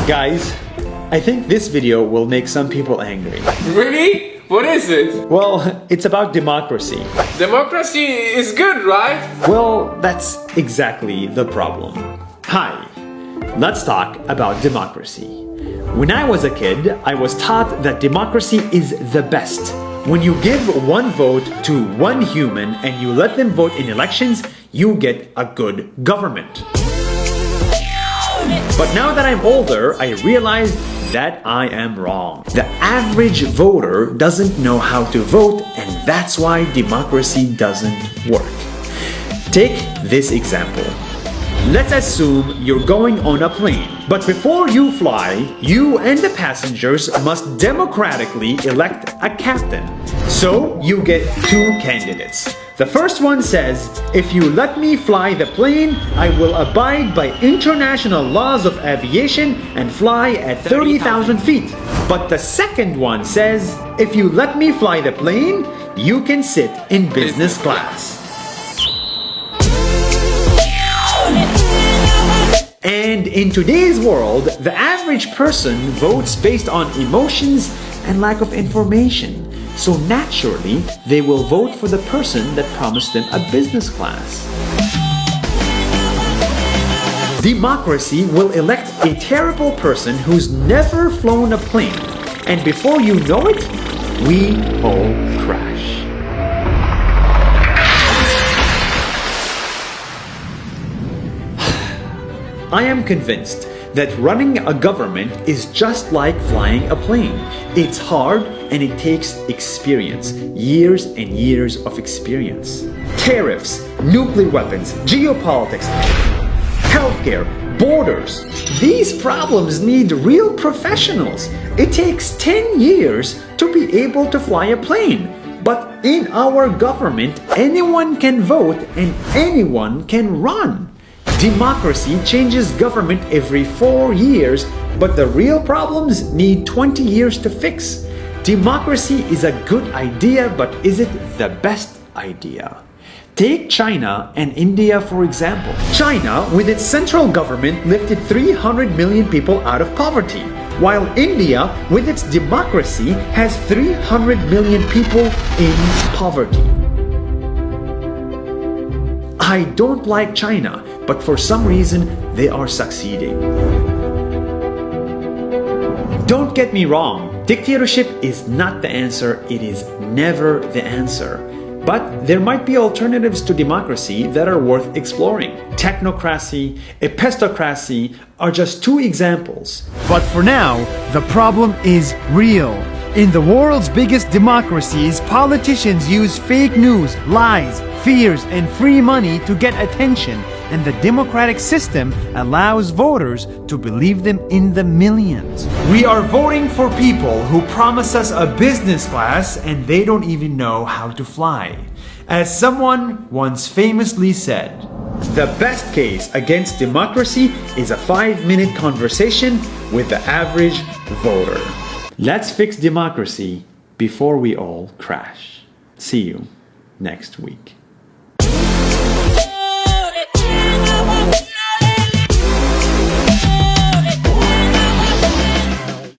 Guys, I think this video will make some people angry. Really? What is it? Well, it's about democracy. Democracy is good, right? Well, that's exactly the problem. Hi, let's talk about democracy. When I was a kid, I was taught that democracy is the best. When you give one vote to one human and you let them vote in elections, you get a good government. But now that I'm older, I realize that I am wrong. The average voter doesn't know how to vote, and that's why democracy doesn't work. Take this example. Let's assume you're going on a plane, but before you fly, you and the passengers must democratically elect a captain. So you get two candidates. The first one says, if you let me fly the plane, I will abide by international laws of aviation and fly at 30,000 feet. But the second one says, if you let me fly the plane, you can sit in business class. And in today's world, the average person votes based on emotions and lack of information. So naturally, they will vote for the person that promised them a business class. Democracy will elect a terrible person who's never flown a plane. And before you know it, we all crash. I am convinced that running a government is just like flying a plane. It's hard and it takes experience, years and years of experience. Tariffs, nuclear weapons, geopolitics, healthcare, borders. These problems need real professionals. It takes 10 years to be able to fly a plane. But in our government, anyone can vote and anyone can run. Democracy changes government every 4 years, but the real problems need 20 years to fix. Democracy is a good idea, but is it the best idea? Take China and India for example. China, with its central government, lifted 300 million people out of poverty, while India, with its democracy, has 300 million people in poverty. I don't like China, but for some reason, they are succeeding. Don't get me wrong, dictatorship is not the answer, it is never the answer. But there might be alternatives to democracy that are worth exploring. Technocracy, epistocracy are just two examples. But for now, the problem is real. In the world's biggest democracies, politicians use fake news, lies, fears, and free money to get attention, and the democratic system allows voters to believe them in the millions. We are voting for people who promise us a business class and they don't even know how to fly. As someone once famously said, the best case against democracy is a 5-minute conversation with the average voter. Let's fix democracy before we all crash. See you next week.